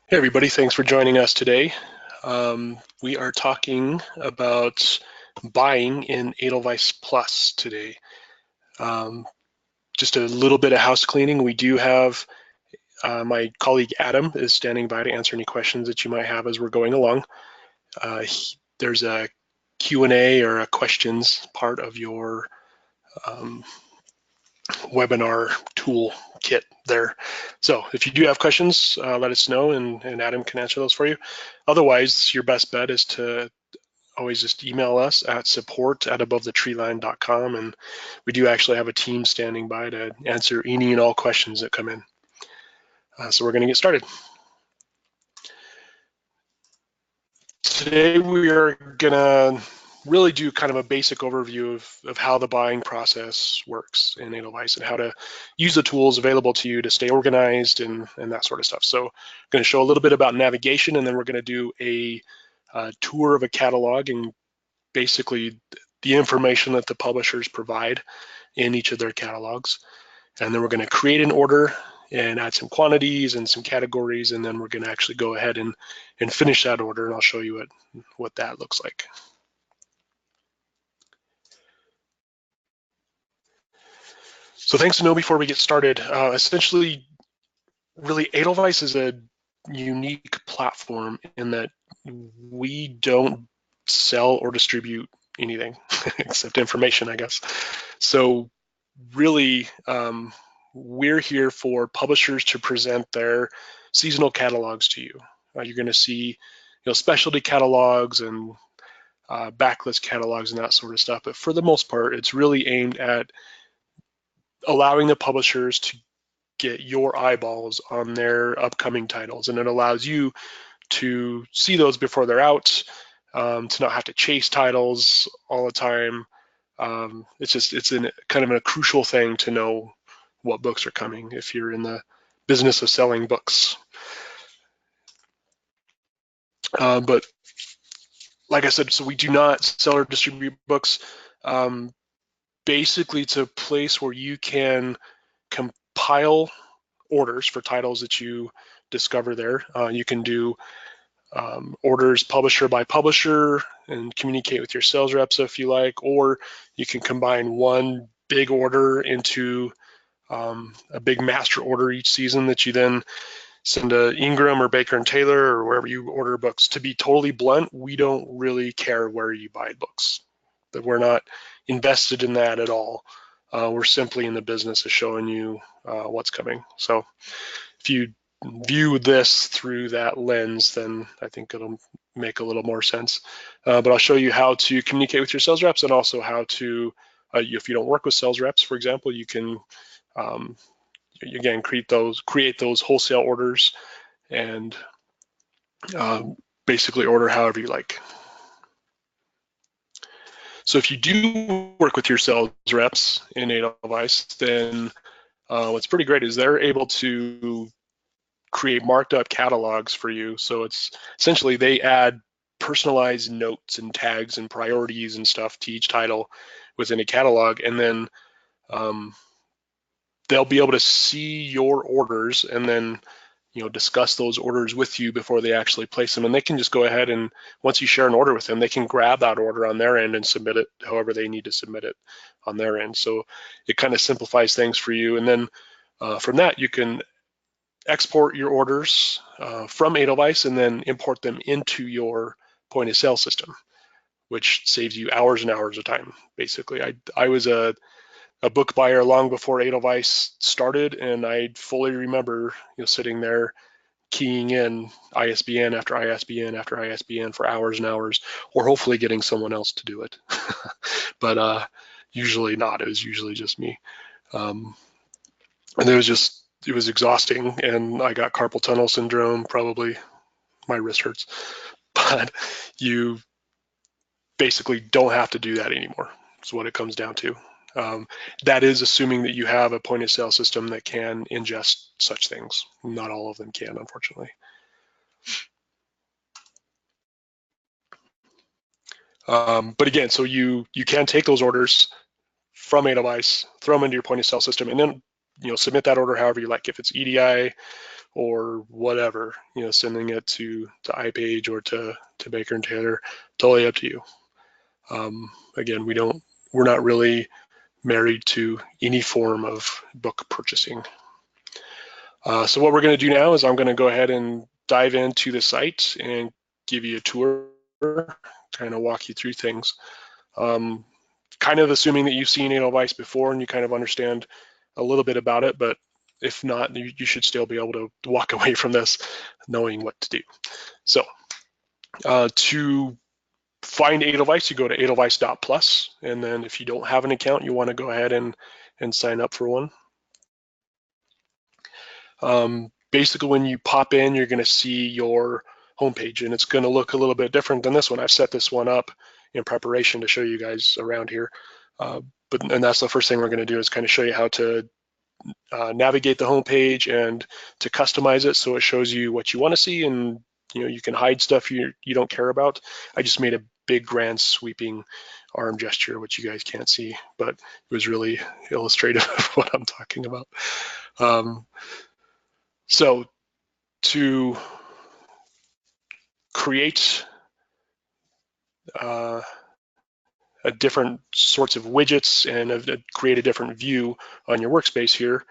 Hey everybody, thanks for joining us today. We are talking about buying in Edelweiss Plus today. Um, just a little bit of house cleaning. We do have my colleague Adam is standing by to answer any questions that you might have as we're going along. There's a Q&A or a questions part of your um, webinar tool kit there. So if you do have questions, let us know and Adam can answer those for you. Otherwise, your best bet is to always just email us at support@abovethetreeline.com, and we do actually have a team standing by to answer any and all questions that come in. So we're going to get started. Today we are going to really do kind of a basic overview of how the buying process works in Edelweiss and how to use the tools available to you to stay organized and that sort of stuff. So I'm going to show a little bit about navigation, and then we're going to do a tour of a catalog and basically the information that the publishers provide in each of their catalogs. And then we're going to create an order and add some quantities and some categories, and then we're going to actually go ahead and finish that order, and I'll show you what that looks like. So things to know before we get started. Essentially, really, Edelweiss is a unique platform in that we don't sell or distribute anything except information, I guess. So really, we're here for publishers to present their seasonal catalogs to you. You're going to see, specialty catalogs and backlist catalogs and that sort of stuff. But for the most part, it's really aimed at allowing the publishers to get your eyeballs on their upcoming titles, and it allows you to see those before they're out, to not have to chase titles all the time. It's kind of a crucial thing to know what books are coming if you're in the business of selling books. But like I said, so we do not sell or distribute books. Basically, it's a place where you can compile orders for titles that you discover there. You can do orders publisher by publisher and communicate with your sales reps if you like, or you can combine one big order into a big master order each season that you then send to Ingram or Baker and Taylor or wherever you order books. To be totally blunt, we don't really care where you buy books. That we're not invested in that at all. We're simply in the business of showing you what's coming. So if you view this through that lens, then I think it'll make a little more sense. But I'll show you how to communicate with your sales reps, and also how to, if you don't work with sales reps, for example, you can again create those wholesale orders and basically order however you like. So if you do work with your sales reps in Edelweiss, then what's pretty great is they're able to create marked up catalogs for you. So it's essentially they add personalized notes and tags and priorities and stuff to each title within a catalog, and then they'll be able to see your orders and then discuss those orders with you before they actually place them. And they can just go ahead and once you share an order with them, they can grab that order on their end and submit it however they need to submit it on their end. So it kind of simplifies things for you. And then from that, you can export your orders from Edelweiss and then import them into your point of sale system, which saves you hours and hours of time. Basically, I was a book buyer long before Edelweiss started, and I fully remember sitting there keying in ISBN after ISBN after ISBN for hours and hours, or hopefully getting someone else to do it. But usually not. It was usually just me. And it was exhausting, and I got carpal tunnel syndrome. Probably my wrist hurts, but you basically don't have to do that anymore. Is what it comes down to. That is assuming that you have a point of sale system that can ingest such things. Not all of them can, unfortunately. But again, so you can take those orders from Edelweiss, throw them into your point of sale system, and then submit that order however you like. If it's EDI or whatever, sending it to iPage or to Baker and Taylor, totally up to you. Again, we're not really married to any form of book purchasing. So what we're going to do now is I'm going to go ahead and dive into the site and give you a tour, kind of walk you through things. Kind of assuming that you've seen Edelweiss before and you kind of understand a little bit about it, but if not, you should still be able to walk away from this knowing what to do. So to find Edelweiss, you go to edelweiss.plus, and then if you don't have an account, you want to go ahead and sign up for one. Basically, when you pop in, you're going to see your homepage, and it's going to look a little bit different than this one. I've set this one up in preparation to show you guys around here. And that's the first thing we're going to do is kind of show you how to navigate the homepage and to customize it so it shows you what you want to see, and you can hide stuff you don't care about. I just made a big grand sweeping arm gesture, which you guys can't see, but it was really illustrative of what I'm talking about. So to create different sorts of widgets and create a different view on your workspace here,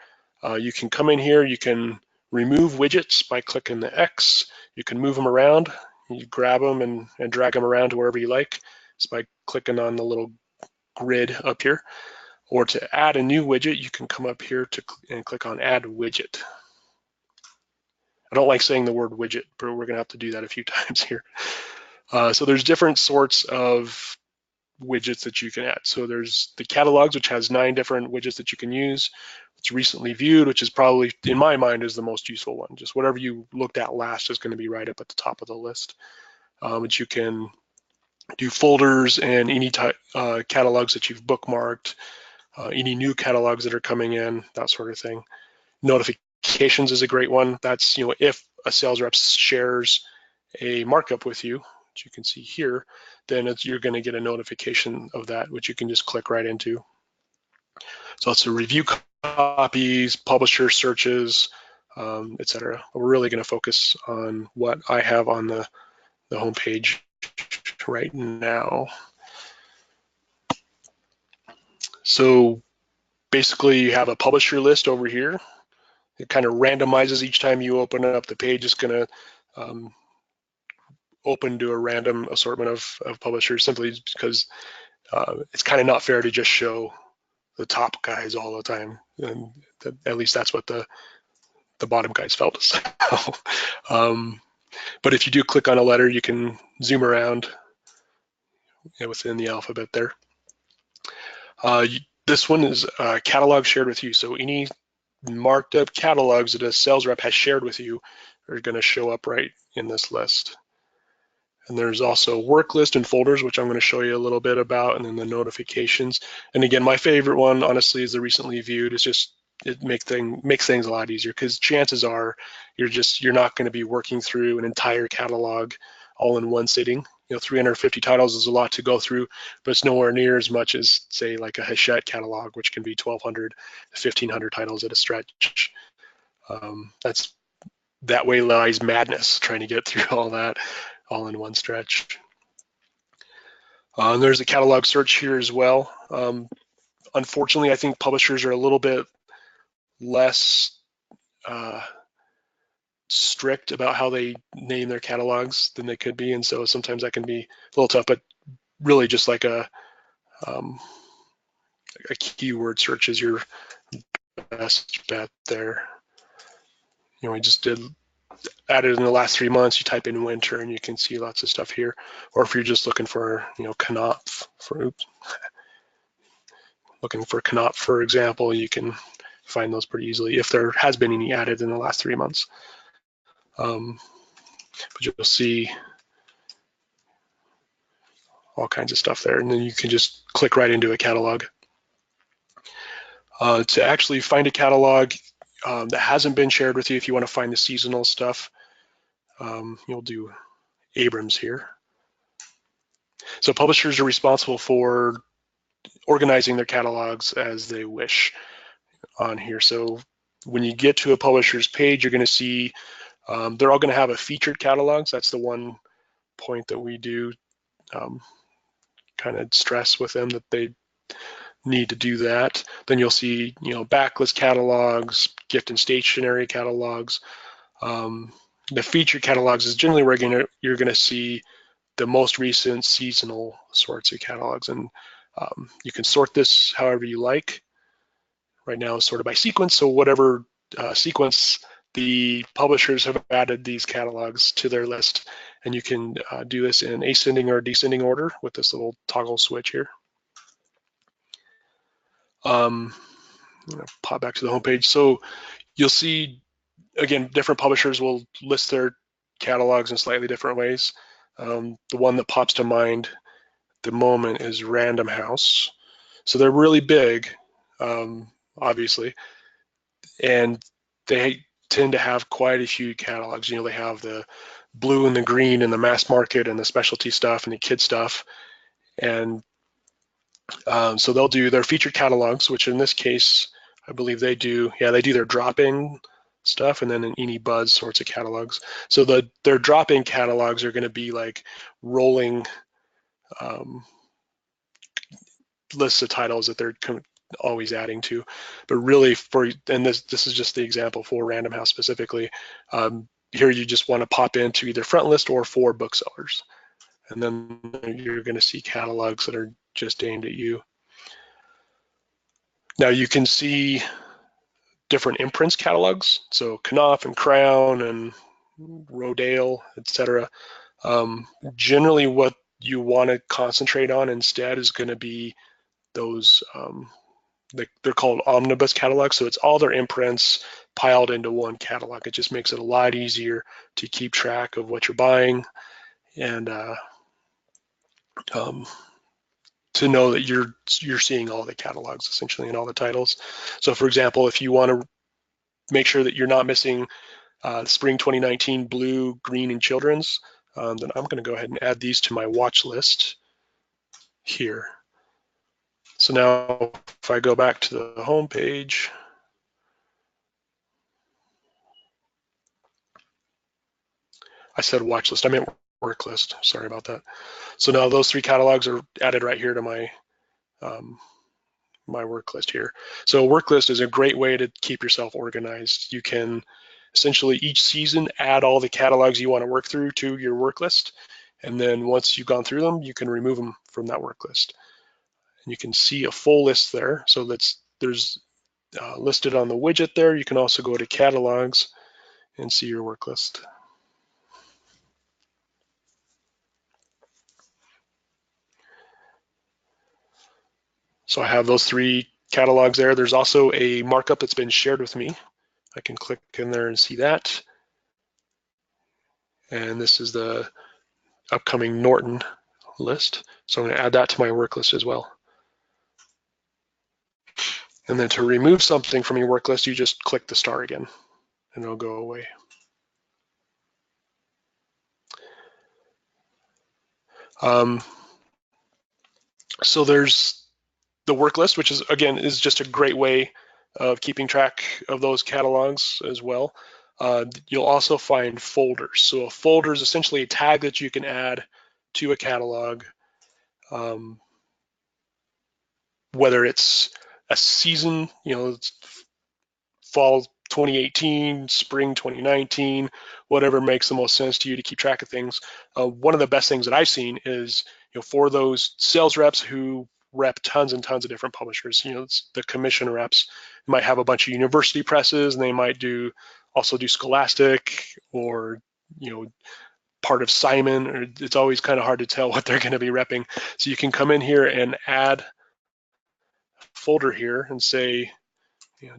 you can come in here, you can remove widgets by clicking the X, you can move them around, you grab them and drag them around to wherever you like, just by clicking on the little grid up here. Or to add a new widget, you can come up here and click on Add Widget. I don't like saying the word widget, but we're going to have to do that a few times here. So there's different sorts of widgets that you can add. So there's the catalogs, which has 9 different widgets that you can use. It's recently viewed, which is probably, in my mind, is the most useful one. Just whatever you looked at last is going to be right up at the top of the list. But you can do folders and any type catalogs that you've bookmarked, any new catalogs that are coming in, that sort of thing. Notifications is a great one. That's, if a sales rep shares a markup with you, which you can see here, then you're going to get a notification of that, which you can just click right into. So it's a review copies, publisher searches, etc. We're really going to focus on what I have on the home page right now. So basically, you have a publisher list over here. It kind of randomizes each time you open up the page. It's going to open to a random assortment of publishers, simply because it's kind of not fair to just show the top guys all the time, and at least that's what the bottom guys felt. So, but if you do click on a letter, you can zoom around within the alphabet there. This one is catalog shared with you, so any marked up catalogs that a sales rep has shared with you are going to show up right in this list. And there's also work list and folders, which I'm going to show you a little bit about, and then the notifications. And again, my favorite one, honestly, is the recently viewed. It's just, it makes things a lot easier, because chances are you're not going to be working through an entire catalog all in one sitting. 350 titles is a lot to go through, but it's nowhere near as much as, say, like a Hachette catalog, which can be 1,200 to 1,500 titles at a stretch. That way lies madness, trying to get through all that all in one stretch. And there's a catalog search here as well. Unfortunately, I think publishers are a little bit less strict about how they name their catalogs than they could be, and so sometimes that can be a little tough, but really just like a keyword search is your best bet there. We just did added in the last 3 months, you type in winter and you can see lots of stuff here. Or if you're just looking for, Knopf, looking for Knopf, for example, you can find those pretty easily if there has been any added in the last 3 months. But you'll see all kinds of stuff there, and then you can just click right into a catalog. To actually find a catalog that hasn't been shared with you, if you want to find the seasonal stuff, you'll do Abrams here. So publishers are responsible for organizing their catalogs as they wish. on here. So when you get to a publisher's page, you're going to see they're all going to have a featured catalogs. That's the one point that we do kind of stress with them, that they need to do that. Then you'll see, backlist catalogs, gift and stationery catalogs. The featured catalogs is generally where you're going to see the most recent seasonal sorts of catalogs, and you can sort this however you like. Right now it's sorted by sequence, so whatever sequence the publishers have added these catalogs to their list, and you can do this in ascending or descending order with this little toggle switch here. Pop back to the home page. So you'll see, again, different publishers will list their catalogs in slightly different ways. The one that pops to mind at the moment is Random House. So they're really big, obviously, and they tend to have quite a few catalogs. They have the blue and the green and the mass market and the specialty stuff and the kid stuff. And so they'll do their featured catalogs, which in this case, I believe they do their drop-in stuff and then an Eeny Buzz sorts of catalogs. So their drop-in catalogs are going to be like rolling lists of titles that they're always adding to. But really, and this is just the example for Random House specifically, here you just want to pop into either front list or for booksellers. And then you're going to see catalogs that are just aimed at you. Now you can see different imprints catalogs, so Knopf and Crown and Rodale, etc. Generally, what you want to concentrate on instead is going to be those, they're called omnibus catalogs, so it's all their imprints piled into one catalog. It just makes it a lot easier to keep track of what you're buying and to know that you're seeing all the catalogs essentially and all the titles. So for example, if you want to make sure that you're not missing spring 2019 blue, green, and children's, then I'm going to go ahead and add these to my watch list here. So now if I go back to the home page, I said watch list, I meant work list, sorry about that. So now those three catalogs are added right here to my my work list here. So a work list is a great way to keep yourself organized. You can essentially each season add all the catalogs you want to work through to your work list. And then once you've gone through them, you can remove them from that work list. And you can see a full list there. So there's listed on the widget there. You can also go to catalogs and see your work list. So I have those three catalogs there. There's also a markup that's been shared with me. I can click in there and see that. And this is the upcoming Norton list. So I'm going to add that to my work list as well. And then to remove something from your work list, you just click the star again and it'll go away. So there's the work list, which is, again, is just a great way of keeping track of those catalogs as well. You'll also find folders. So a folder is essentially a tag that you can add to a catalog, whether it's a season, it's fall 2018, spring 2019, whatever makes the most sense to you to keep track of things. One of the best things that I've seen is, for those sales reps who rep tons and tons of different publishers, the commission reps might have a bunch of university presses, and they might also do Scholastic or, part of Simon, or it's always kind of hard to tell what they're going to be repping. So you can come in here and add a folder here and say,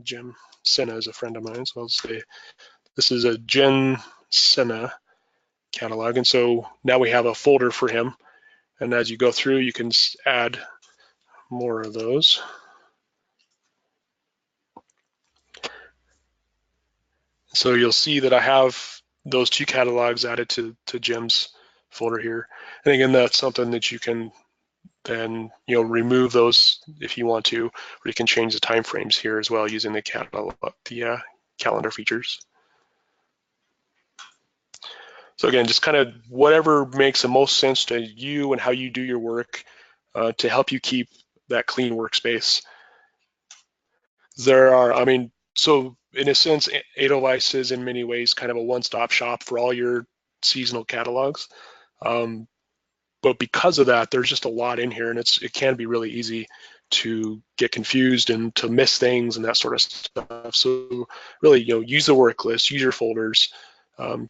Jim Senna is a friend of mine, so I'll say this is a Jen Senna catalog, and so now we have a folder for him, and as you go through you can add more of those. So you'll see that I have those two catalogs added to Jim's folder here, and again, that's something that you can then remove those if you want to, or you can change the time frames here as well using the calendar features. So again, just kind of whatever makes the most sense to you and how you do your work to help you keep that clean workspace. So in a sense, Edelweiss is in many ways kind of a one-stop shop for all your seasonal catalogs. But because of that, there's just a lot in here, and it can be really easy to get confused and to miss things and that sort of stuff. So really, use the work list, use your folders,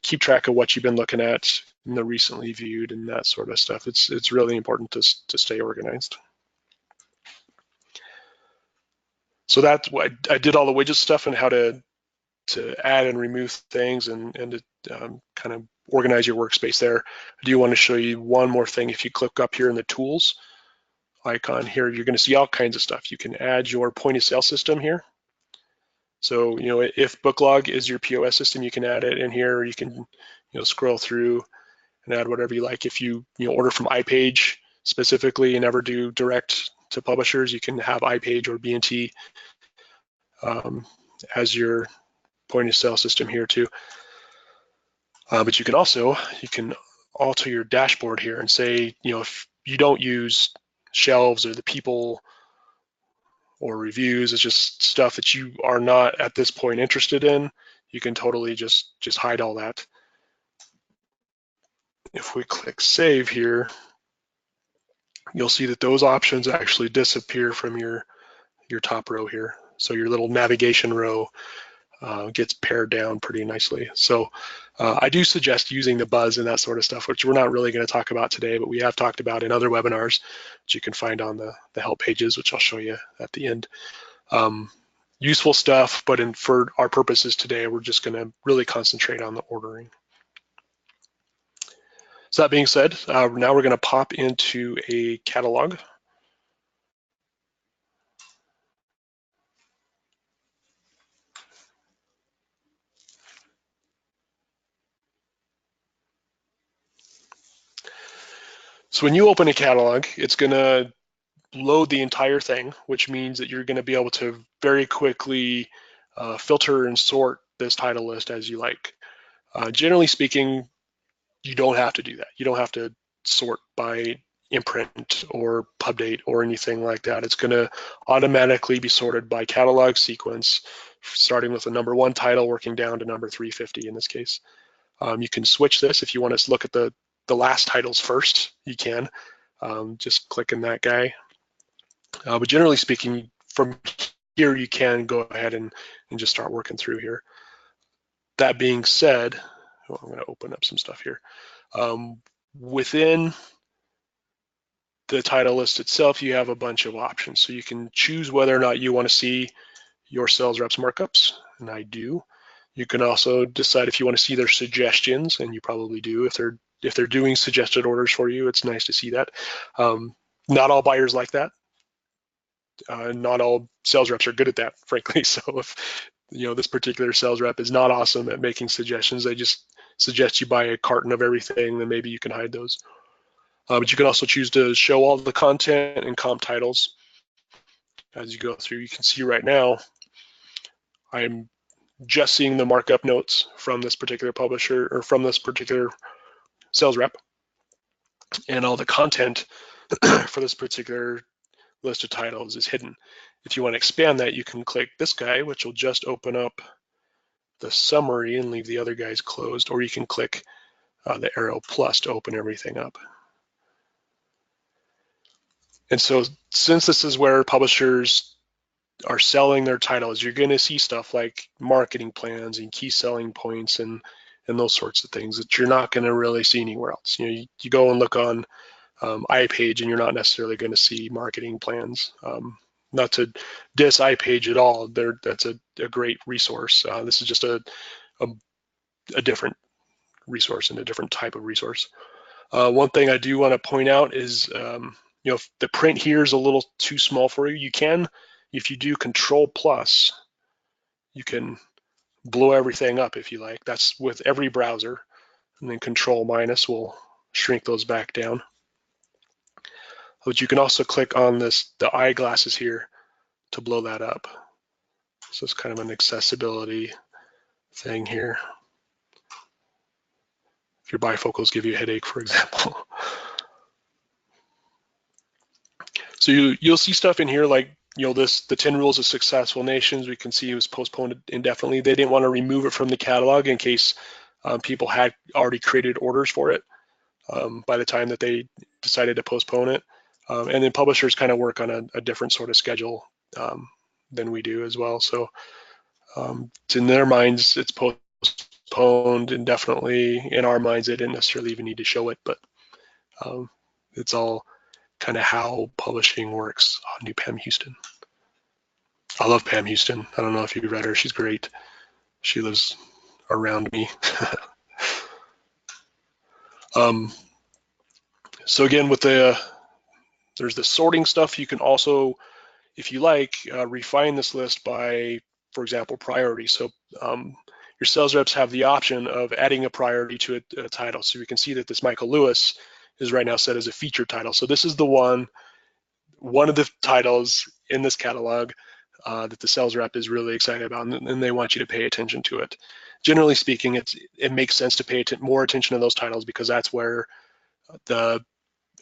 keep track of what you've been looking at in the recently viewed and that sort of stuff. It's really important to stay organized. So that's what I did, all the widget stuff and how to add and remove things and to kind of organize your workspace there. I do want to show you one more thing. If you click up here in the tools icon here, you're going to see all kinds of stuff. You can add your point of sale system here. So, if Booklog is your POS system, you can add it in here, or you can, scroll through and add whatever you like. If you, order from iPage specifically and never do direct to publishers, you can have iPage or B&T as your point of sale system here too. But you can alter your dashboard here and say, if you don't use shelves or the people or reviews, it's just stuff that you are not at this point interested in, you can totally just hide all that. If we click save here, you'll see that those options actually disappear from your top row here. So your little navigation row gets pared down pretty nicely. So I do suggest using the buzz and that sort of stuff, which we're not really going to talk about today, but we have talked about in other webinars, which you can find on the help pages, which I'll show you at the end. Useful stuff, but for our purposes today, we're just going to really concentrate on the ordering. So that being said, now we're going to pop into a catalog. So when you open a catalog, it's going to load the entire thing, which means that you're going to be able to very quickly filter and sort this title list as you like. Generally speaking, you don't have to do that. You don't have to sort by imprint or pub date or anything like that. It's going to automatically be sorted by catalog sequence, starting with the number 1 title, working down to number 350 in this case. You can switch this if you want to look at the last titles first. You can just click in that guy. But generally speaking, from here you can go ahead and just start working through here. That being said, I'm going to open up some stuff here. Within the title list itself, you have a bunch of options. So you can choose whether or not you want to see your sales reps markups, and I do. You can also decide if you want to see their suggestions, and you probably do. If they're doing suggested orders for you, it's nice to see that. Not all buyers like that. Not all sales reps are good at that, frankly. So if this particular sales rep is not awesome at making suggestions, they just suggest you buy a carton of everything, then maybe you can hide those. But you can also choose to show all the content and comp titles as you go through. You can see right now, I'm just seeing the markup notes from this particular publisher or from this particular sales rep, and all the content for this particular list of titles is hidden. If you want to expand that, you can click this guy, which will just open up the summary and leave the other guys closed, or you can click the arrow plus to open everything up. And so since this is where publishers are selling their titles, you're going to see stuff like marketing plans and key selling points and those sorts of things that you're not going to really see anywhere else. You go and look on iPage and you're not necessarily going to see marketing plans. Not to diss iPage at all, that's a great resource. This is just a different resource and a different type of resource. One thing I do want to point out is, if the print here is a little too small for you, you can, if you do Control plus, you can blow everything up if you like. That's with every browser, and then Control minus will shrink those back down. But you can also click on this, the eyeglasses here, to blow that up. So it's kind of an accessibility thing here. If your bifocals give you a headache, for example. So you'll see stuff in here like, the 10 rules of successful nations. We can see it was postponed indefinitely. They didn't want to remove it from the catalog in case people had already created orders for it by the time that they decided to postpone it. And then publishers kind of work on a different sort of schedule than we do as well. So in their minds, it's postponed indefinitely. In our minds, they didn't necessarily even need to show it, but it's all kind of how publishing works on New Pam Houston. I love Pam Houston. I don't know if you read her. She's great. She lives around me. So again, with there's the sorting stuff. You can also, if you like, refine this list by, for example, priority. So your sales reps have the option of adding a priority to a title. So we can see that this Michael Lewis is right now set as a featured title. So this is the one of the titles in this catalog that the sales rep is really excited about, and they want you to pay attention to it. Generally speaking, it makes sense to pay more attention to those titles because that's where the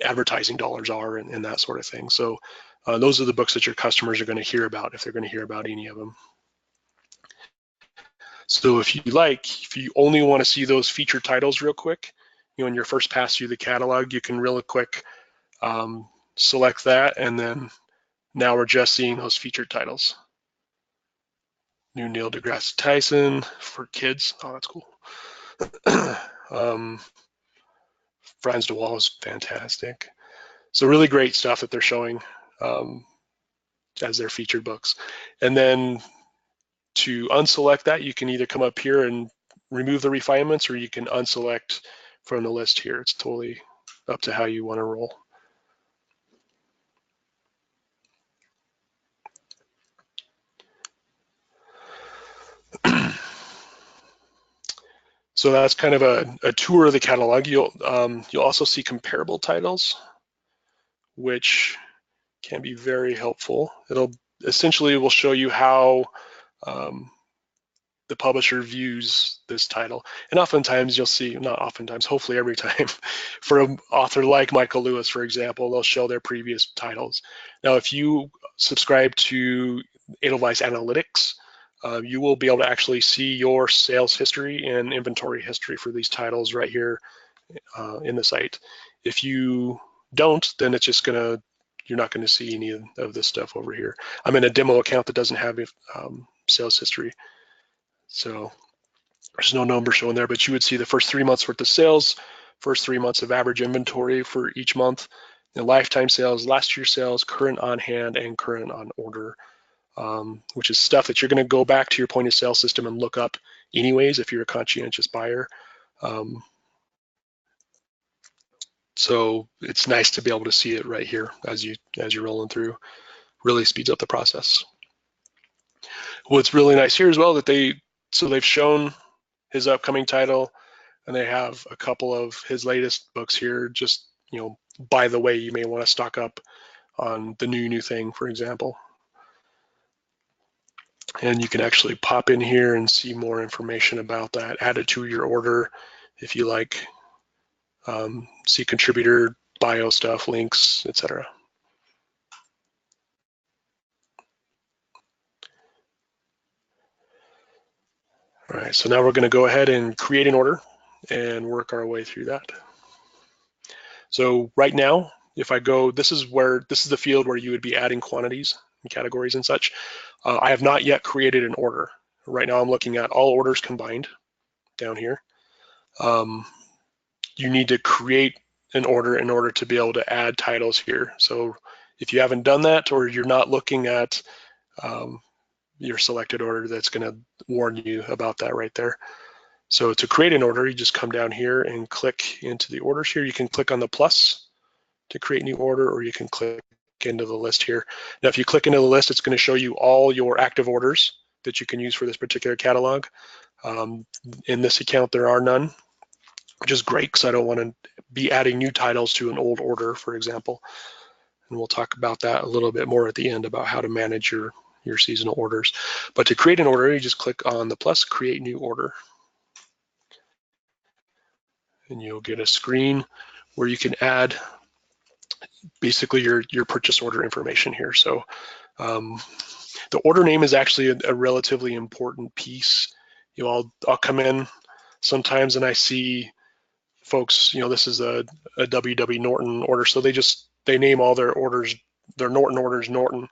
advertising dollars are and that sort of thing. So those are the books that your customers are going to hear about if they're going to hear about any of them. So if you only want to see those featured titles real quick, in your first pass through the catalog, you can really quick select that, and then now we're just seeing those featured titles. New Neil deGrasse Tyson for kids. Oh, that's cool. Franz de Waal is fantastic. So really great stuff that they're showing as their featured books. And then to unselect that, you can either come up here and remove the refinements, or you can unselect from the list here. It's totally up to how you want to roll. So that's kind of a tour of the catalog. You'll also see comparable titles, which can be very helpful. It'll essentially will show you how the publisher views this title. And oftentimes you'll see, not oftentimes, hopefully every time, for an author like Michael Lewis, for example, they'll show their previous titles. Now, if you subscribe to Edelweiss Analytics, you will be able to actually see your sales history and inventory history for these titles right here in the site. If you don't, then it's just you're not going to see any of this stuff over here. I'm in a demo account that doesn't have sales history, so there's no number showing there, but you would see the first 3 months worth of sales, first 3 months of average inventory for each month, and lifetime sales, last year's sales, current on hand, and current on order, which is stuff that you're going to go back to your point of sale system and look up anyways if you're a conscientious buyer. So it's nice to be able to see it right here as you're rolling through. Really speeds up the process. What's really nice here as well that they've shown his upcoming title, and they have a couple of his latest books here. Just by the way, you may want to stock up on the new thing, for example. And you can actually pop in here and see more information about that. Add it to your order if you like. See contributor, bio stuff, links, etc. All right, so now we're going to go ahead and create an order and work our way through that. So right now, if I go, this is the field where you would be adding quantities and categories and such. I have not yet created an order. Right now I'm looking at all orders combined down here. You need to create an order in order to be able to add titles here. So if you haven't done that, or you're not looking at your selected order, that's going to warn you about that right there. So to create an order, you just come down here and click into the orders here. You can click on the plus to create new order, or you can click into the list here. Now, if you click into the list, it's going to show you all your active orders that you can use for this particular catalog. In this account, there are none, which is great because I don't want to be adding new titles to an old order, for example. And we'll talk about that a little bit more at the end about how to manage your seasonal orders. But to create an order, you just click on the plus, create new order. And you'll get a screen where you can add basically your purchase order information here. So the order name is actually a relatively important piece. I'll come in sometimes and I see folks, this is a WW Norton order, so they name all their orders, their Norton orders Norton,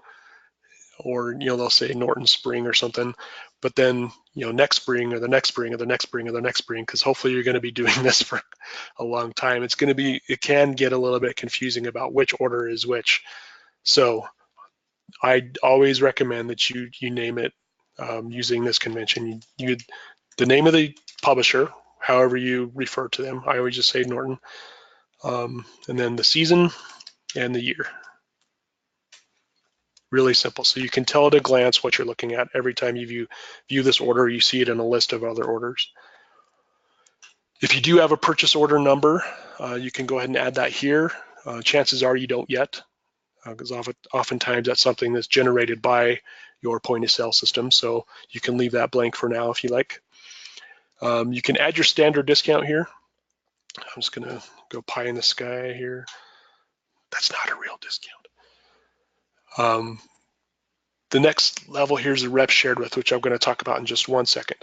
or they'll say Norton Spring or something, but then next spring or the next spring or the next spring or the next spring, because hopefully you're going to be doing this for a long time. It can get a little bit confusing about which order is which. So I always recommend that you name it using this convention. The name of the publisher, however you refer to them. I always just say Norton, and then the season and the year. Really simple. So you can tell at a glance what you're looking at every time you view this order. You see it in a list of other orders. If you do have a purchase order number, you can go ahead and add that here. Chances are you don't yet, because oftentimes that's something that's generated by your point of sale system. So you can leave that blank for now if you like. You can add your standard discount here. I'm just going to go pie in the sky here. That's not a real discount. The next level here is the rep shared with, which I'm going to talk about in just 1 second.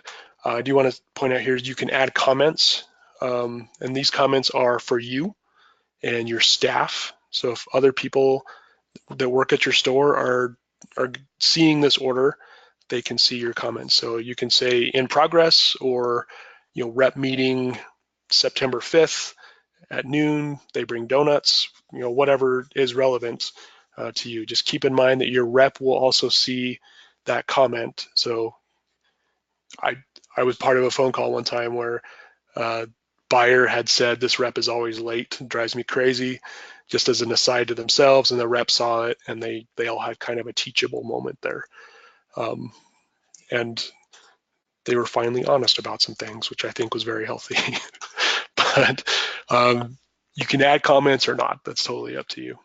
I do want to point out here, you can add comments, and these comments are for you and your staff. So if other people that work at your store are seeing this order, they can see your comments. So you can say in progress, or rep meeting September 5th at noon, they bring donuts, whatever is relevant to you. Just keep in mind that your rep will also see that comment. So I was part of a phone call one time where buyer had said this rep is always late, it drives me crazy, just as an aside to themselves, and the rep saw it and they all had kind of a teachable moment there. And they were finally honest about some things, which I think was very healthy. But you can add comments or not, that's totally up to you.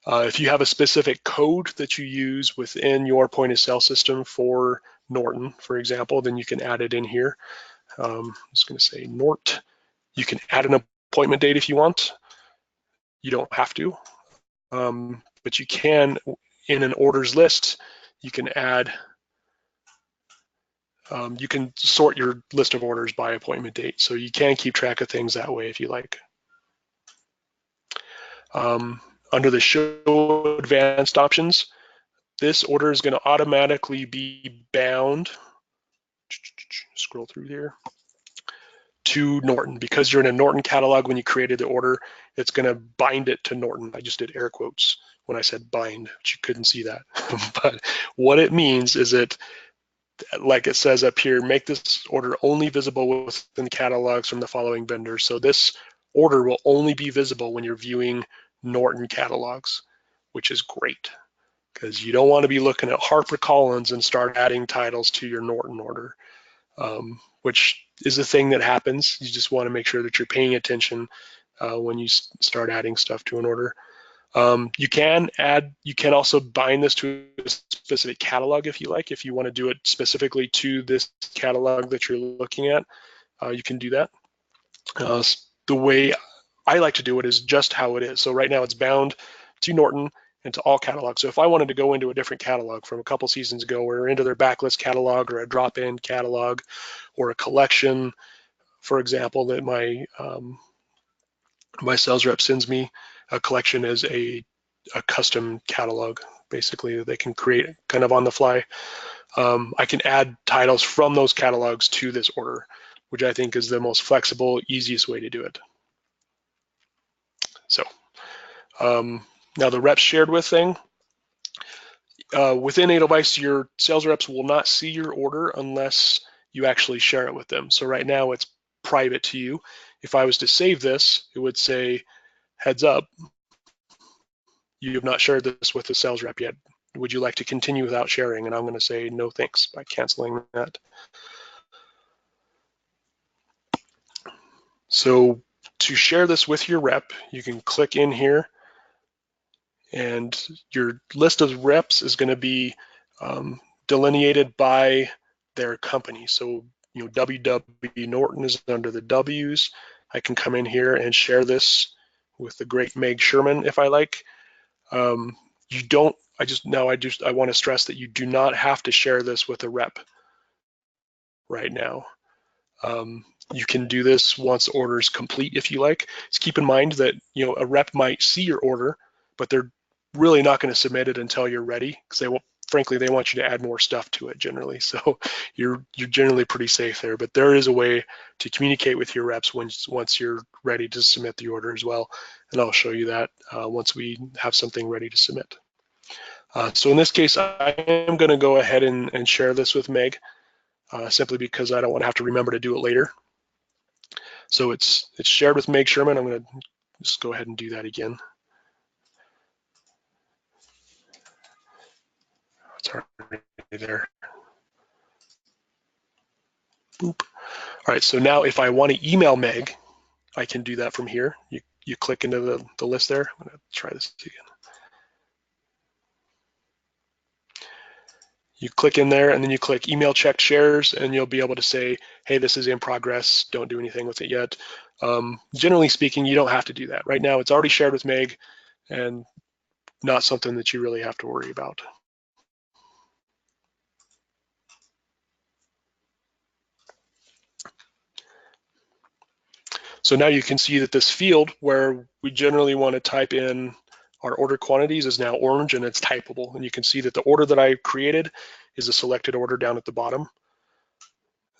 If you have a specific code that you use within your point of sale system for Norton, for example, then you can add it in here. I'm just going to say Nort. You can add an appointment date if you want. You don't have to, but you can, in an orders list, you can add, you can sort your list of orders by appointment date. So you can keep track of things that way if you like. Under the show advanced options, this order is going to automatically be bound, scroll through here, to Norton. Because you're in a Norton catalog when you created the order, it's going to bind it to Norton. I just did air quotes when I said bind, but you couldn't see that. But what it means is that, like it says up here, make this order only visible within catalogs from the following vendors. So this order will only be visible when you're viewing Norton catalogs, which is great, because you don't want to be looking at HarperCollins and start adding titles to your Norton order, which is a thing that happens. You just want to make sure that you're paying attention when you start adding stuff to an order. You can also bind this to a specific catalog if you like. If you want to do it specifically to this catalog that you're looking at, you can do that. The way I like to do it is just how it is. So right now it's bound to Norton and to all catalogs. So if I wanted to go into a different catalog from a couple seasons ago, or into their backlist catalog or a drop-in catalog or a collection, for example, that my sales rep sends me, a collection is a custom catalog, basically, that they can create kind of on the fly. I can add titles from those catalogs to this order, which I think is the most flexible, easiest way to do it. So now the reps shared with thing. Within Edelweiss, your sales reps will not see your order unless you actually share it with them. So right now it's private to you. If I was to save this, it would say, heads up, you have not shared this with the sales rep yet. Would you like to continue without sharing? And I'm going to say no thanks by canceling that. So to share this with your rep, you can click in here and your list of reps is going to be delineated by their company. So, WW Norton is under the W's. I can come in here and share this with the great Meg Sherman if I like. You don't, I want to stress that you do not have to share this with a rep right now. You can do this once the order is complete if you like. Just keep in mind that a rep might see your order, but they're really not going to submit it until you're ready, because frankly they want you to add more stuff to it generally. So you're generally pretty safe there. But there is a way to communicate with your reps once you're ready to submit the order as well, and I'll show you that once we have something ready to submit. So in this case, I am going to go ahead and share this with Meg, simply because I don't want to have to remember to do it later. So it's shared with Meg Sherman. I'm going to just go ahead and do that again. It's already there. Boop. All right, so now if I want to email Meg, I can do that from here. You click into the list there. I'm going to try this again. You click in there and then you click email checked shares, and you'll be able to say, hey, this is in progress. Don't do anything with it yet. Generally speaking, you don't have to do that. Right now, it's already shared with Meg and not something that you really have to worry about. So now you can see that this field where we generally want to type in our order quantities is now orange and it's typable. And you can see that the order that I created is a selected order down at the bottom.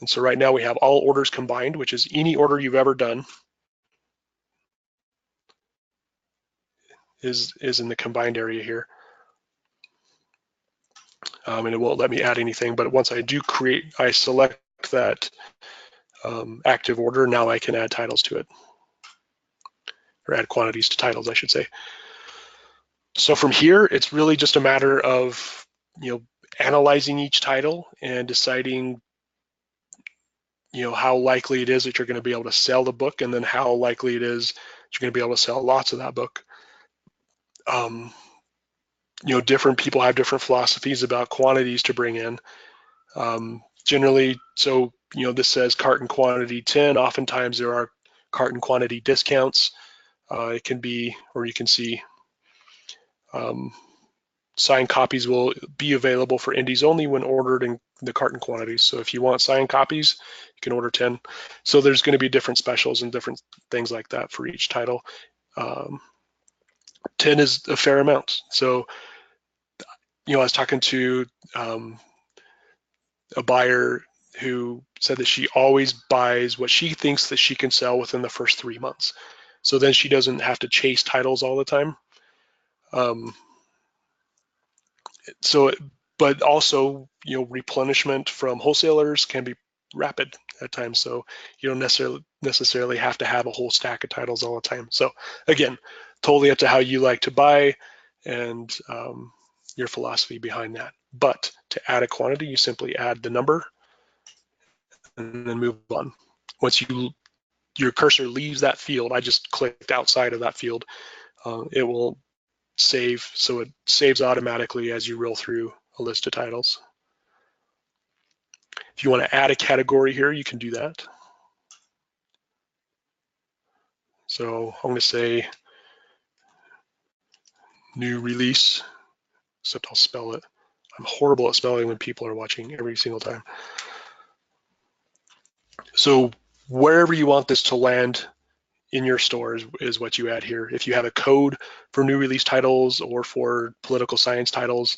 And so right now we have all orders combined, which is any order you've ever done is in the combined area here. And it won't let me add anything, but once I do I select that active order, now I can add titles to it, or add quantities to titles, I should say. So from here, it's really just a matter of analyzing each title and deciding how likely it is that you're going to be able to sell the book, and then how likely it is that you're going to be able to sell lots of that book. Different people have different philosophies about quantities to bring in. Generally, so this says carton quantity 10. Oftentimes there are carton quantity discounts. It can be, or you can see, signed copies will be available for indies only when ordered in the carton quantities. So if you want signed copies, you can order 10. So there's going to be different specials and different things like that for each title. 10 is a fair amount. So, I was talking to a buyer who said that she always buys what she thinks that she can sell within the first 3 months. So then she doesn't have to chase titles all the time. But also, replenishment from wholesalers can be rapid at times. So you don't necessarily have to have a whole stack of titles all the time. So again, totally up to how you like to buy and your philosophy behind that. But to add a quantity, you simply add the number and then move on. Once your cursor leaves that field, I just clicked outside of that field, it will save. So it saves automatically as you roll through a list of titles. If you want to add a category here, you can do that. So I'm going to say new release, except I'll spell it. I'm horrible at spelling when people are watching every single time. So wherever you want this to land in your store is what you add here. If you have a code for new release titles or for political science titles,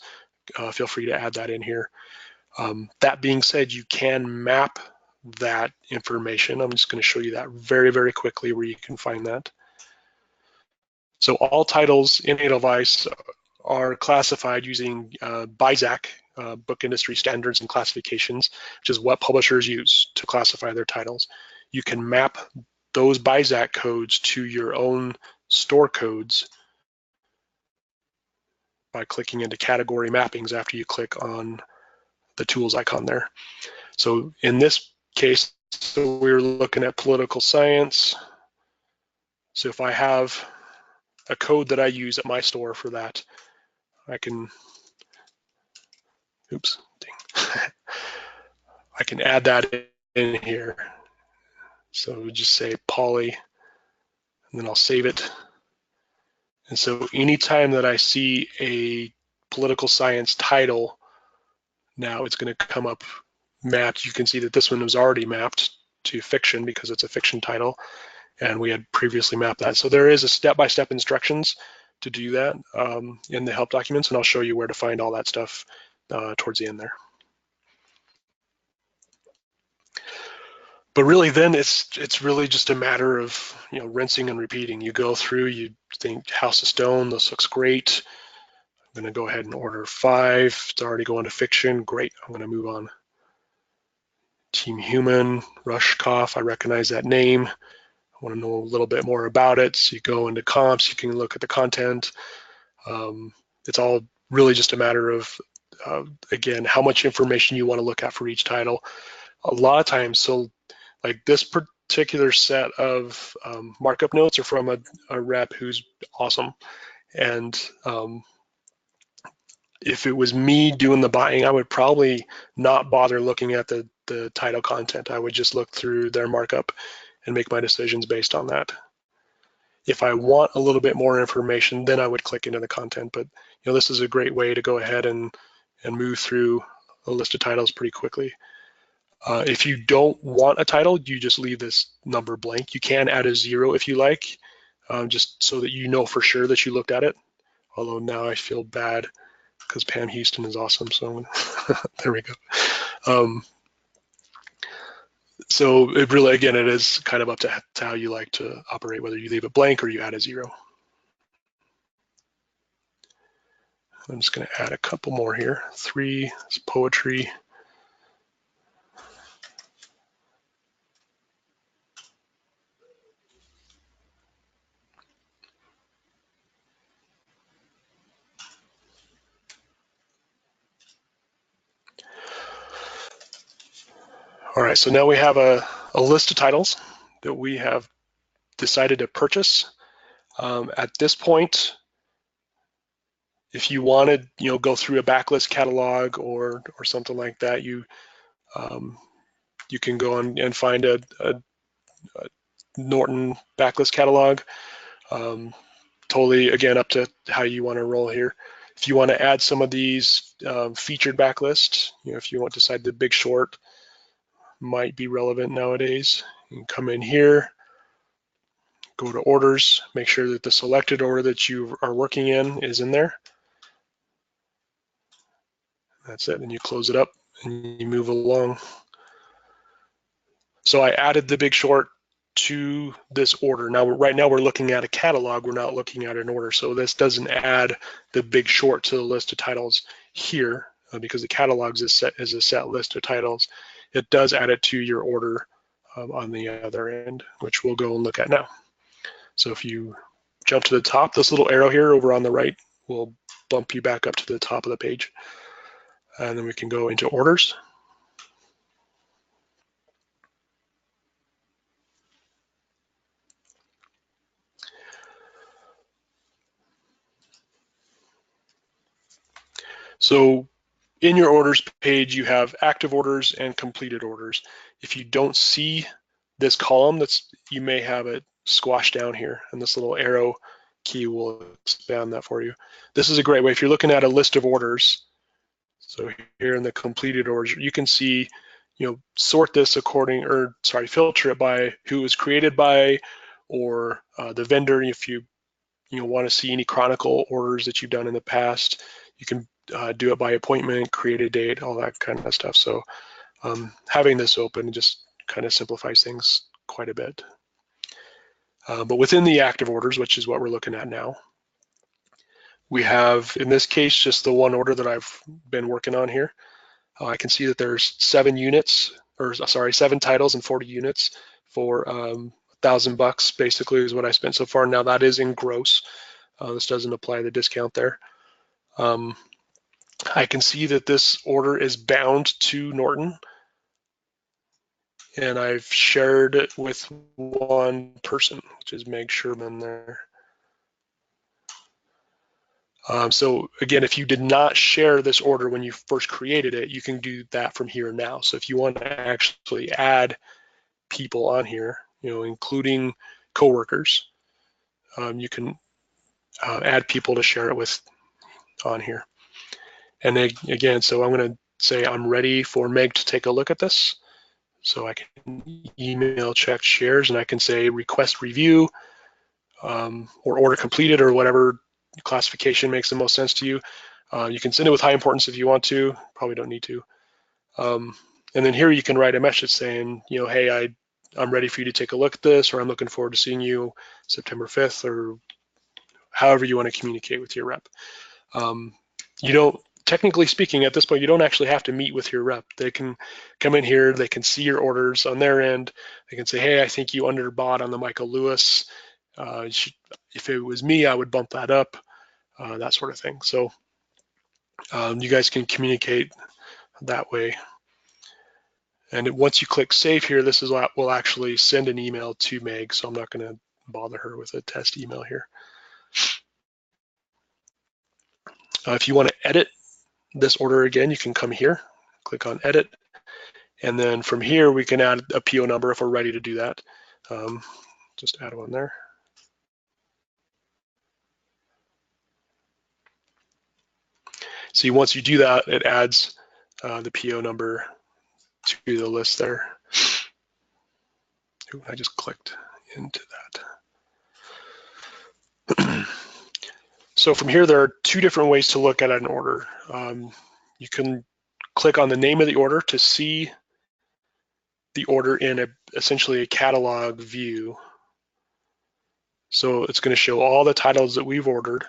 feel free to add that in here. That being said, you can map that information. I'm just going to show you that very, very quickly where you can find that. So all titles in Edelweiss are classified using BISAC, Book Industry Standards and Classifications, which is what publishers use to classify their titles. You can map those BISAC codes to your own store codes by clicking into category mappings after you click on the tools icon there. So in this case, so we're looking at political science. So if I have a code that I use at my store for that. I can, oops, ding. I can add that in here. So just say poly, and then I'll save it. And so anytime that I see a political science title, now it's going to come up mapped. You can see that this one was already mapped to fiction because it's a fiction title, and we had previously mapped that. So there is a step-by-step instructions to do that in the help documents, and I'll show you where to find all that stuff towards the end there. But really then it's really just a matter of rinsing and repeating. You go through, you think House of Stone, this looks great. I'm going to go ahead and order 5. It's already going to fiction. Great. I'm going to move on. Team Human, Rushkoff. I recognize that name. I want to know a little bit more about it. So you go into comps. You can look at the content. It's all really just a matter of, again, how much information you want to look at for each title. A lot of times, so like this particular set of markup notes are from a rep who's awesome. And if it was me doing the buying, I would probably not bother looking at the title content. I would just look through their markup and make my decisions based on that. If I want a little bit more information, then I would click into the content. But this is a great way to go ahead and move through a list of titles pretty quickly. If you don't want a title, you just leave this number blank. You can add a 0 if you like, just so that you know for sure that you looked at it. Although now I feel bad because Pam Houston is awesome. So there we go. So it really, again, it is kind of up to how you like to operate, whether you leave it blank or you add a 0. I'm just going to add a couple more here. 3 is poetry. All right, so now we have a list of titles that we have decided to purchase. At this point, if you wanted, go through a backlist catalog or something like that, you can go on and find a Norton backlist catalog. Totally, again, up to how you want to roll here. If you want to add some of these featured backlists, if you want to decide the Big Short might be relevant nowadays, you can come in here, go to orders, make sure that the selected order that you are working in is in there. That's it, and you close it up and you move along. So I added the Big Short to this order. Now, right now we're looking at a catalog, we're not looking at an order. So this doesn't add the Big Short to the list of titles here because the catalogs is a set list of titles. It does add it to your order on the other end, which we'll go and look at now. So if you jump to the top, this little arrow here over on the right will bump you back up to the top of the page. And then we can go into orders. So in your orders page, you have active orders and completed orders. If you don't see this column, you may have it squashed down here, and this little arrow key will expand that for you. This is a great way if you're looking at a list of orders. So here in the completed orders, you can see, sort this filter it by who it was created by, or the vendor. If you want to see any chronicle orders that you've done in the past, you can do it by appointment, create a date, all that kind of stuff. So having this open just kind of simplifies things quite a bit. But within the active orders, which is what we're looking at now, we have, in this case, just the one order that I've been working on here. I can see that there's 7 titles and 40 units for $1,000 basically is what I spent so far. Now that is in gross. This doesn't apply the discount there. I can see that this order is bound to Norton, and I've shared it with one person, which is Meg Sherman there. So again, if you did not share this order when you first created it, you can do that from here now. So if you want to actually add people on here, including coworkers, you can add people to share it with on here. And then, again, so I'm going to say I'm ready for Meg to take a look at this. So I can email check shares, and I can say request review or order completed, or whatever classification makes the most sense to you. You can send it with high importance if you want to, probably don't need to. And then here you can write a message saying, hey, I'm ready for you to take a look at this, or I'm looking forward to seeing you September 5th, or however you want to communicate with your rep. You don't, technically speaking, at this point, you don't actually have to meet with your rep. They can come in here, they can see your orders on their end. They can say, hey, I think you underbought on the Michael Lewis. If it was me, I would bump that up, that sort of thing. So you guys can communicate that way. And once you click save here, this is what will actually send an email to Meg, so I'm not going to bother her with a test email here. If you want to edit this order again, you can come here, click on edit, and then from here we can add a PO number if we're ready to do that. Just add one there. See, once you do that, it adds the PO number to the list there. Ooh, I just clicked into that. So from here, there are two different ways to look at an order. You can click on the name of the order to see the order in essentially a catalog view. So it's going to show all the titles that we've ordered.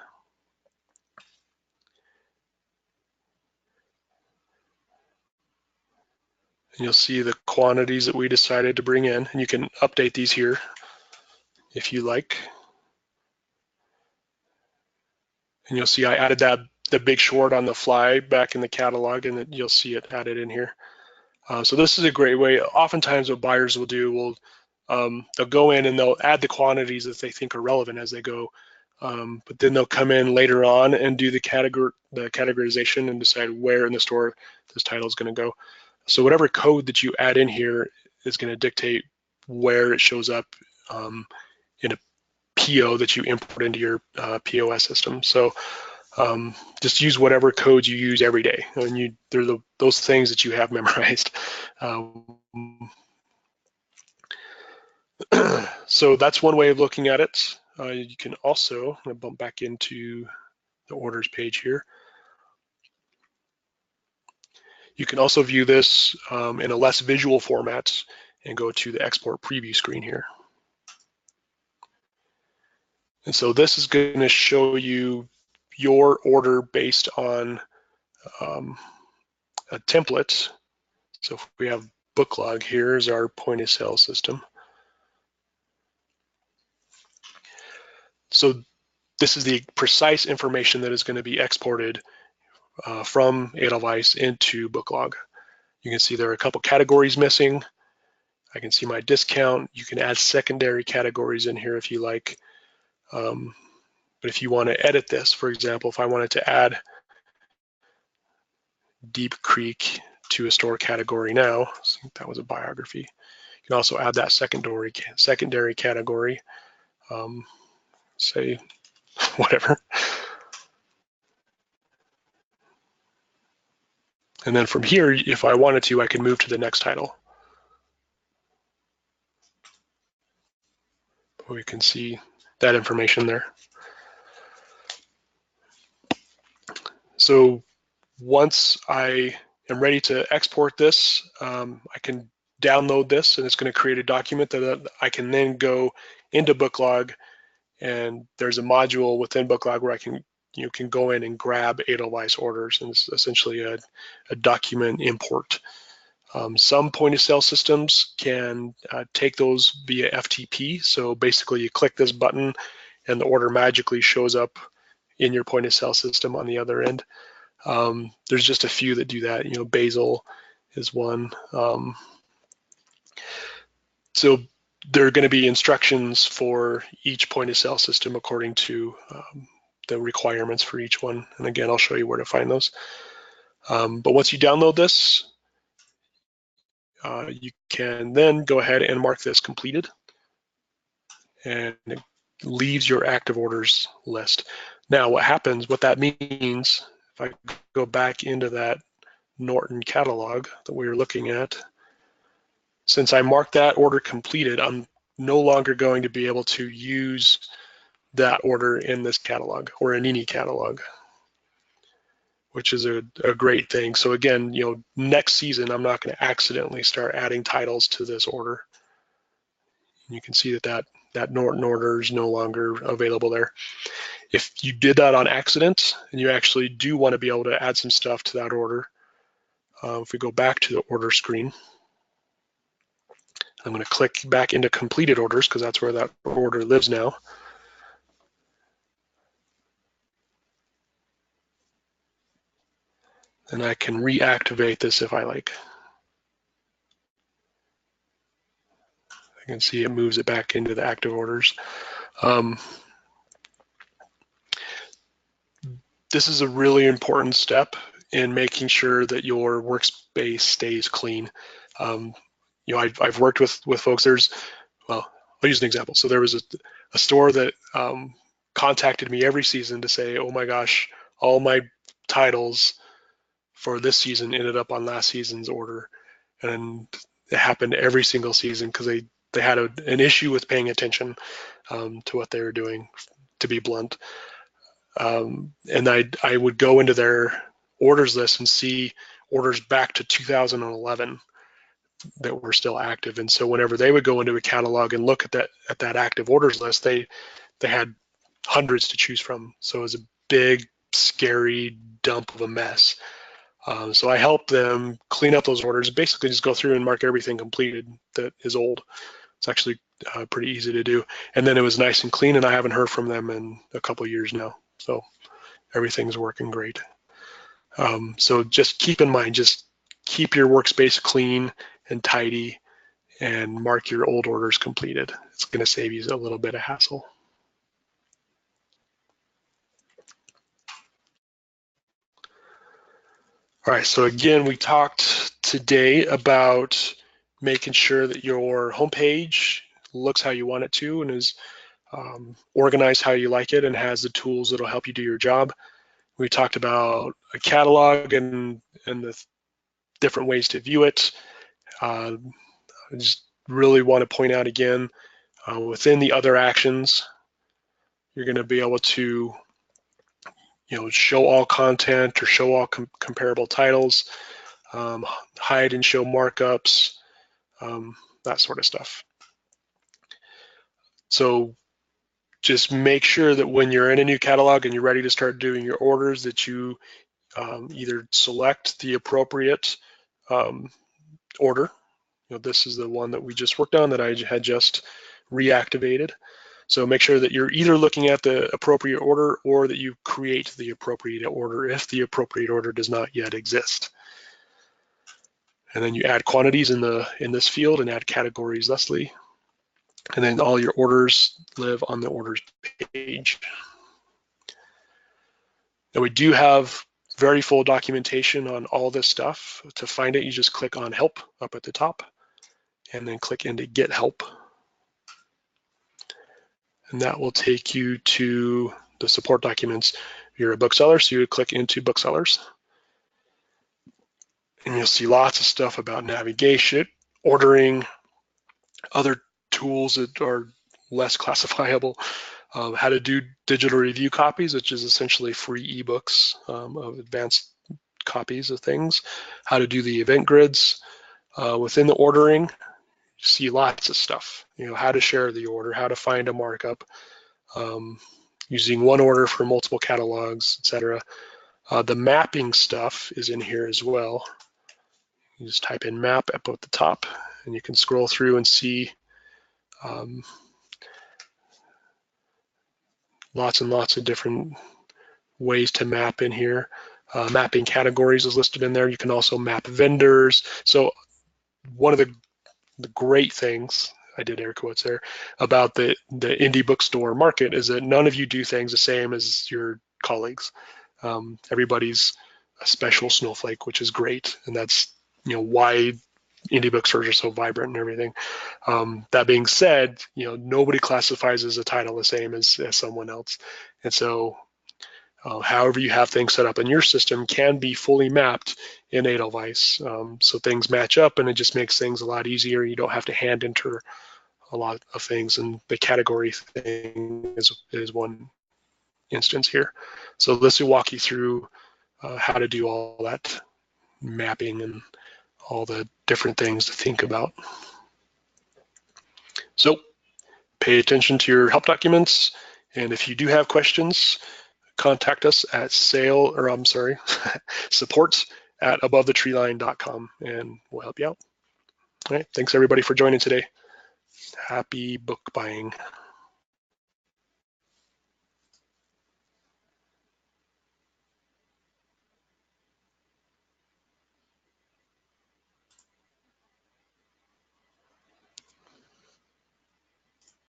And you'll see the quantities that we decided to bring in, and you can update these here if you like. And you'll see I added the Big Short on the fly back in the catalog, and you'll see it added in here. So this is a great way. Oftentimes what buyers will do, they'll go in and they'll add the quantities that they think are relevant as they go, but then they'll come in later on and do the categorization and decide where in the store this title is going to go. So whatever code that you add in here is going to dictate where it shows up in a PO that you import into your POS system. So just use whatever codes you use every day. And they're those things that you have memorized. So that's one way of looking at it. You can also, I'm going to bump back into the orders page here. You can also view this in a less visual format and go to the export preview screen here. And so this is going to show you your order based on a template. So if we have Booklog, here's our point of sale system. So this is the precise information that is going to be exported from Edelweiss into Booklog. You can see there are a couple categories missing. I can see my discount. You can add secondary categories in here if you like. But if you want to edit this, for example, if I wanted to add Deep Creek to a store category now, I think that was a biography. You can also add that secondary category, say whatever. And then from here, if I wanted to, I can move to the next title. We can see that information there. So once I am ready to export this, I can download this, and it's going to create a document that I can then go into Booklog, and there's a module within Booklog where I can go in and grab Edelweiss orders, and it's essentially a document import. Some point of sale systems can take those via FTP. So basically you click this button and the order magically shows up in your point of sale system on the other end. There's just a few that do that. Basil is one. So there are going to be instructions for each point of sale system according to the requirements for each one. And again, I'll show you where to find those. But once you download this, you can then go ahead and mark this completed, and it leaves your active orders list. Now what happens, what that means, if I go back into that Norton catalog that we were looking at, since I marked that order completed, I'm no longer going to be able to use that order in this catalog or in any catalog, which is a great thing. So again, next season, I'm not going to accidentally start adding titles to this order. You can see that Norton order is no longer available there. If you did that on accident and you actually do want to be able to add some stuff to that order, if we go back to the order screen, I'm going to click back into completed orders because that's where that order lives now. And I can reactivate this if I like. I can see it moves it back into the active orders. This is a really important step in making sure that your workspace stays clean. I've worked with folks. I'll use an example. So there was a store that contacted me every season to say, oh my gosh, all my titles for this season ended up on last season's order. And it happened every single season because they had an issue with paying attention to what they were doing, to be blunt. And I would go into their orders list and see orders back to 2011 that were still active. And so whenever they would go into a catalog and look at that active orders list, they had hundreds to choose from. So it was a big, scary dump of a mess. So I helped them clean up those orders, basically just go through and mark everything completed that is old. It's actually pretty easy to do. And then it was nice and clean, and I haven't heard from them in a couple of years now. So everything's working great. So just keep in mind, just keep your workspace clean and tidy and mark your old orders completed. It's going to save you a little bit of hassle. All right, so again, we talked today about making sure that your homepage looks how you want it to and is organized how you like it and has the tools that'll help you do your job. We talked about a catalog and the different ways to view it. I just really want to point out again, within the other actions, you're going to be able to show all content or show all comparable titles, hide and show markups, that sort of stuff. So just make sure that when you're in a new catalog and you're ready to start doing your orders, that you either select the appropriate order. This is the one that we just worked on that I had just reactivated. So make sure that you're either looking at the appropriate order or that you create the appropriate order if the appropriate order does not yet exist. And then you add quantities in this field and add categories thusly. And then all your orders live on the orders page. Now we do have very full documentation on all this stuff. To find it, you just click on Help up at the top and then click into Get Help. And that will take you to the support documents. You're a bookseller, so you would click into Booksellers. And you'll see lots of stuff about navigation, ordering, other tools that are less classifiable, how to do digital review copies, which is essentially free ebooks of advanced copies of things, how to do the event grids. Within the ordering, you see lots of stuff, how to share the order, how to find a markup, using one order for multiple catalogs, etc. The mapping stuff is in here as well. You just type in map up at the top, and you can scroll through and see lots and lots of different ways to map in here. Mapping categories is listed in there. You can also map vendors. So one of the great things I did air quotes there, about the indie bookstore market is that none of you do things the same as your colleagues. Everybody's a special snowflake, which is great, and that's why indie bookstores are so vibrant and everything. That being said, nobody classifies as a title the same as someone else, and so however you have things set up in your system can be fully mapped in Edelweiss, so things match up, and it just makes things a lot easier. You don't have to hand enter a lot of things, and the category thing is one instance here. So this will walk you through how to do all that mapping and all the different things to think about. So pay attention to your help documents, and if you do have questions, contact us at support@abovethetreeline.com, and we'll help you out. All right, thanks everybody for joining today. Happy book buying.